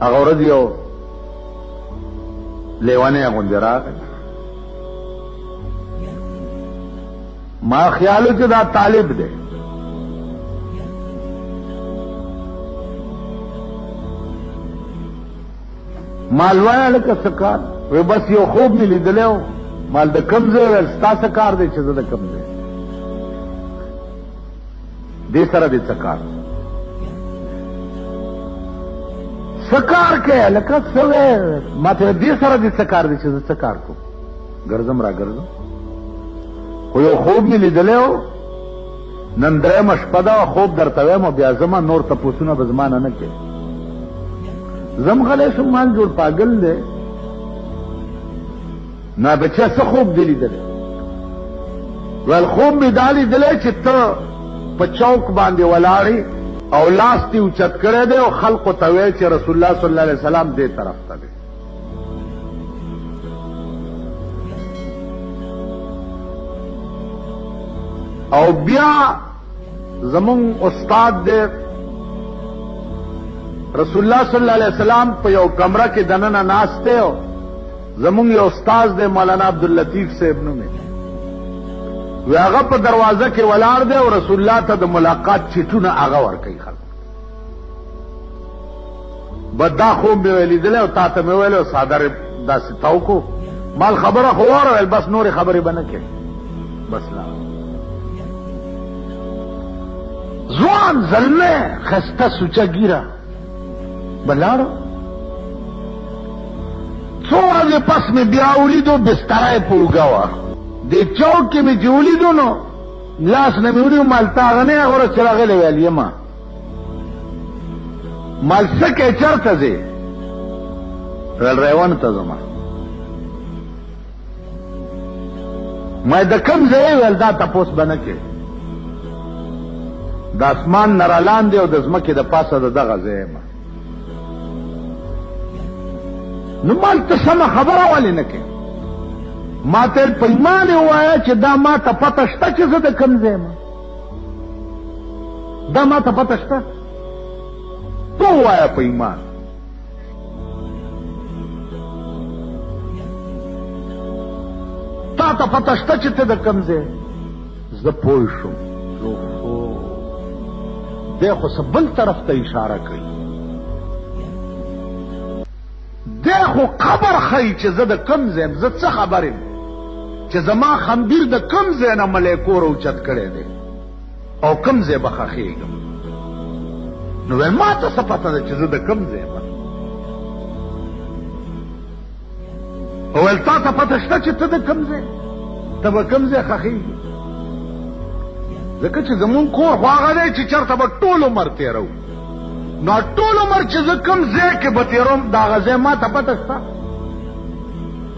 هغه ورځ یو لیوانی غوندې راغی. ما خیالو چې دا طالب دی. مال وایا لکه څه کار؟ وی بس یو خوب مې لیدلی و. مال د کوم ځای ویل ستا څه کار دی چې زه د کوم ځای دې سره دې څه کار څه کار کوې لکه څه وی ما ته دې سره دې څه کار دی چې زه څه کار کوم ګرځم را ګرځم خو یو خوب مې لیدلی و نن درېیمه شپه ده خوب درته وایم بیا زما نور تپوسونه به زما نه کوې زم غلی شم مال جوړ پاگل دی نا بچه څه خوب دی لیدلی ویل خوب مې دا لیدلی چې ته په چوک باندې ولاړې او لاس دې اوچت کړی دی او خلقو ته وایې چې رسول الله صلی الله علیه وسلم دې طرف ته دی او بیا زمون استاد دی رسول الله صلی الله علیه وسلم په یو کمره کې دننه ناست دی او زمون یو استاد دی مولانا عبداللطیف صاحب نوم یې وی هغه په دروازه کې ولاړ دی او رسول الله ته د ملاقات چټونه هغه ورکوي خلک بس دا خوب مې لیدلی او تا ته مې ویلی څادر داسې تاو کو مال خبره خو واورول بس نورې خبرې به نه کوې بس لا ځوان زلمی ښایسته سوچه ګیره بلاړو څو ورځې پس مې بیا ولیدو بستره یې په اوږه وه دې چوک کې مې چې ولیدو نو لاس نه مې ونیو مال تا هغه نه هغه ورځ چې راغلی ویل یمه مال څه کوې چېرته ځې ویل ریوان ته ځمه ما د کوم ځای ویل دا تپوس به نه کوې د اسمان نه رالاندې او د ځمکې د پاسه د دغه ځای یم نو مال ته سمه خبره ولې نه کوې ما ته په ایمان ووایه چې دا ما ته پته شته چې زه د کوم ځای یم دا ما ته پته شته ته ووایه په ایمان تا ته پته شته چې ته د کوم ځای زه پوه شم دی خو څه بل طرف ته اشاره کوي دی خو خبر ښیي چې زه د کوم ځای یم زه څه خبر یم چې زما خنبیر د کوم ځای نه ملیکو راوچت کړی دی او کوم ځای به ښخېږم نو ویل ما ته څه پته ده چې زه د کوم ځای یم ویل تا ته پته شته چې ته د کوم ځای ته به کوم ځای ښخېږي ځکه چې زمون کور خو هغه دی چې چېرته به ټول عمر تېرو نو ټول عمر چې زه کوم ځای کې به تېروم د هغه ځای ما ته پته شته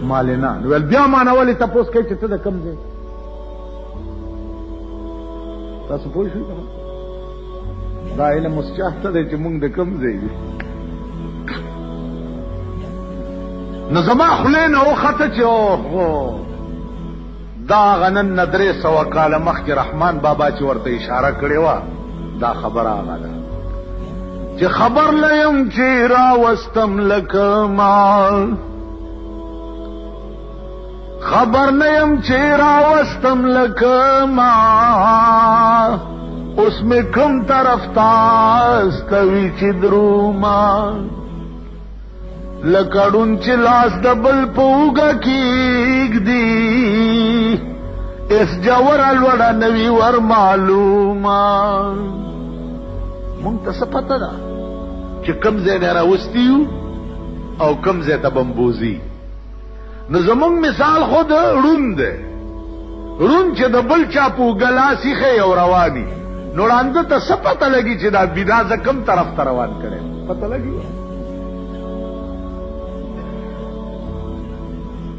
مالې نه نو ویل بیا ما نه ولې تپوس کوې چې ته د کوم ځای تاسو پوه شوئ که دا علم اوس چاته دی چې مونږ د کوم ځای یو نو زما خولې نه وخته چې اوهو دا غنن نه 300 کاله مخکې رحمان بابا چې ورته اشاره کړې وه دا خبره هغه ده چې خبر لیم چې راوستم لکه مال خبر نیم چې راوستم لکه مال اوس مې کوم طرف ته استوي چې دروما لکه ړوند چې لاس د بل په اوږه کېږدي اس جوره لوړه نوي ور معلومه مونږ ته څه پته ده چې کوم ځای نه راوستي یو او کوم ځای ته بمبوزي نو زمونږ مثال خو د ړوند دی ړوند چې د بل چا په اوږه لاس ایښی او رواني نو ړانده ته څه پته لګي چې دا بنا زه کوم طرف ته روان کړی پته لګي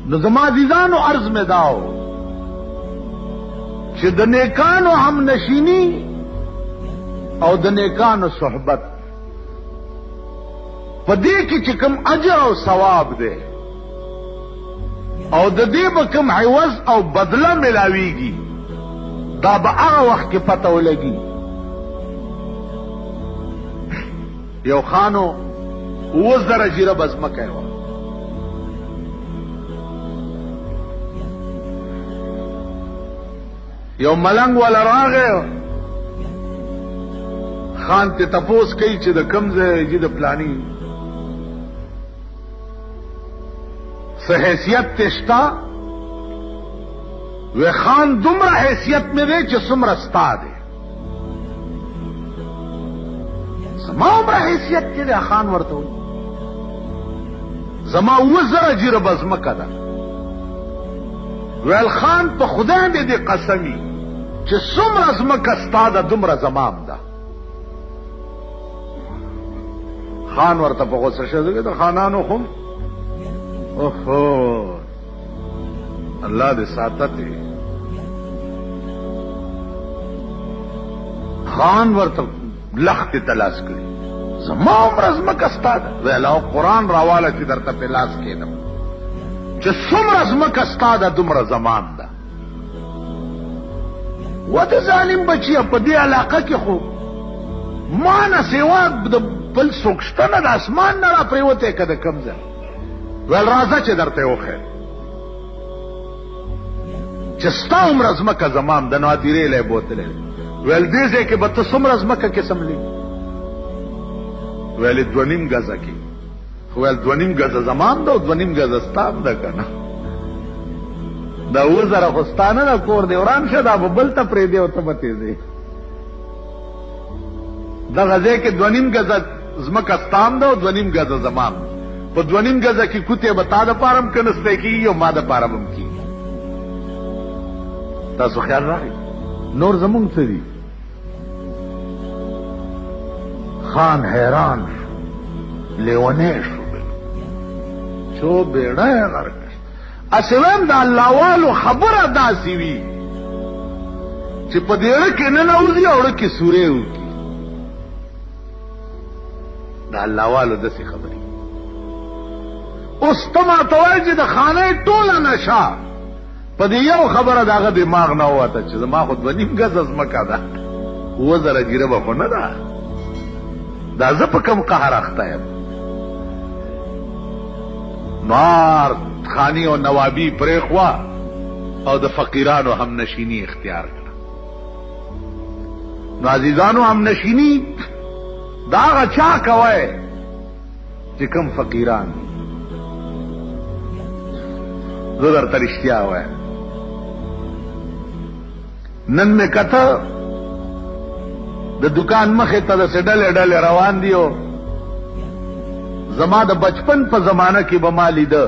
نو زما عزیزانو عرض مې داو چې د نیکانو هم نشینی او د نیکانو صحبت په دې کې چې کوم اجر او ثواب دی او د دې به کوم عوض او بدله ملاویږي دا به هغه وخت کې پته ولګي یو خانو 1000 جیره بزمکه و یو ملنګ ولا راغی خان ته تپوس کوي چې د کم ځای چې د پلانی څه حیثیت تشتا و خان دومره حیثیت مې دی چې څومره ستا دی زما عمره حیثیت چې دی خان ورته وایي زما 1000 جیره بزمکه ده ویل خان په خدای مې دې قسمي چې څومره زمکه ستا ده دومره زمام ده خان ورته په غوسه شو د خانانو خو اوهو الله دې ساتته خان ورته لخت تلاش کړي زما عمر زمکه ستا ده ویل او قرآن راواله چې درته په لاس کېدم چې څومره زمکه ستا ده دومره زمام ده و د ظالم بچیه په دې علاقه کې خو ما نه سوا د بل څوک شته نه د اسمان نه را پریوتی که د کوم ځای ویل راځه چې درته وښیم چې ستا عمره ځمکه زمام د نو هدیرې لی بوتلی ویل دې ځای کې به ته څومره ځمکه کې سملی ویل 2.5 ګزه کې خو ویل 2.5 ګزه زمام ده او 2.5 ګزه ستا هم ده که نه دا 1000 خو ستا نه ده کور دی وران شه دا به بل ته پرېږدې او ته به تېځې دغه ځای کې 2.5 ګزه ځمکه ستا هم ده او 2.5 ګزه زمام په 2.5 ګزه کې کوتې به تا دپاره هم کنستی کېږي او ما دپاره به هم کېږي تاسو خیال راغی نور زمونږ څه دي خان حیران شو لیونی شو چو بیڑا ہے غرقش اسویم دا اللہ والو خبر داسی وی چی پا دیڑا کی ننوزی اوڑا کی سورے ہو کی دا اللہ والو دسی خبری اس تما توائی جی دا خانه ٹولا نشا پا دی یو خبر داغا دماغ نہ ہوا تا چیز ما خود 2.5 گز از مکا دا 1000 جیره بخو ندا دا زپ کم قهر اختا ہے نوار خانی و نوابی پریخوا او د فقیرانو هم نشینی اختیار کړه نو عزیزانو هم نشینی دا غچا کوي چې کم فقیران زدر ترشتیا ہوئے نن میں کتا د دکان مخه ته د سډل ډل روان دیو زما د بچپن په زمانہ کې به مالی ده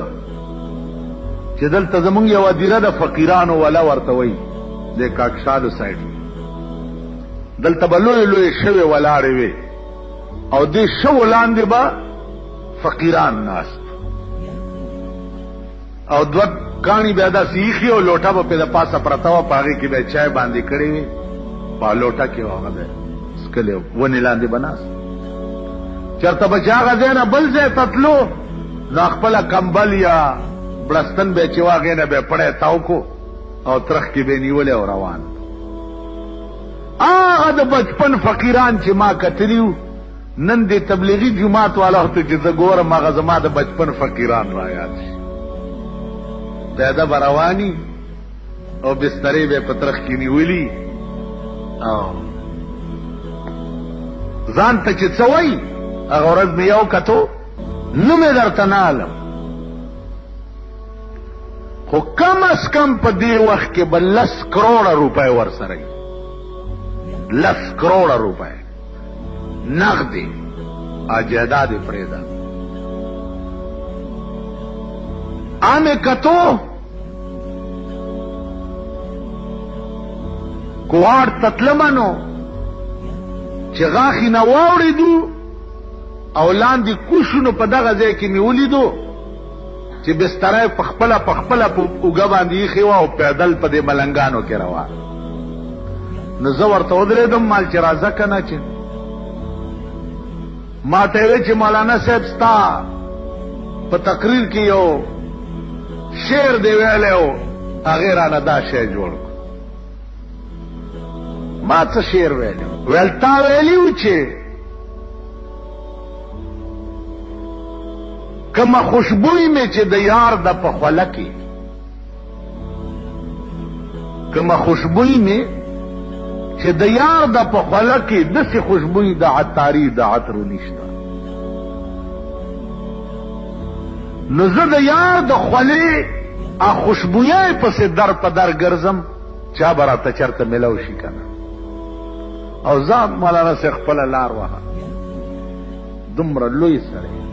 چې دلته زمونږ یو دیره د فقیرانو ولا ورته وي د کاکشالو سایډ دلته به لوی لوی شوی ولاړې وي او دې شو لاندې به فقیران ناست او دوه کانی بیا دا سیخي او لوټه به په د پاسه پرته وه په هغې کې به چای باندې کړی وي په لوټه کې هغه به څکلی ونې لاندې به ناست چرته به چې هغه ځای نه بل ځای ته تلو نو خپله کمبل یا بړستن به چې و هغې نه به یې پړی تاو کو او ترخ کې به یې نیولی او روان هغه د بچپن فقیران چې ما کتلي وو نن د تبلیغي جومات والا ته چې زه ګورم هغه زما د بچپن فقیران را یاد شي پیاده به رواني او بسترې به یې په ترخ کې نیولي او ځان ته چې څه وایي هغه ورځ مې یو کتو نوم یې درته نه علم خو کم از کم په دې وخت کې به 10 کروڑه روپۍ ورسره وي 10 کروڑه روپۍ نغدې جایداد یې پرېږده آمې کتو کوهاټ ته تلمه نو چې غاښې نه واوړېدو او لاندې کوشو نو په دغه ځای کې مې ولیدو چې بستره په خپله په اوږه باندې ایښې وه او پیدل په دې ملنګانو کې روان نو زه ورته ودرېدم مال چې راځه که نه چې ما ته یې چې مولانا صاحب ستا په تقریر کې یو شعر دی ویلی و هغې رانه دا شی جوړ کړو ما څه شعر ویلی ویل تا ویلي و چې کما خوشبوئی میں چې د یار د په خوله کې کما خوشبوئی میں چې د یار د په خوله کې داسې خوشبوئی د عطاري د عطرو نشته نو زه د یار د خولې خوشبویۍ پسې در په در ګرځم چا به راته چېرته میلاو شي که نه او ځان مولانا صاحب خپله لار وهه دومره لوی سړی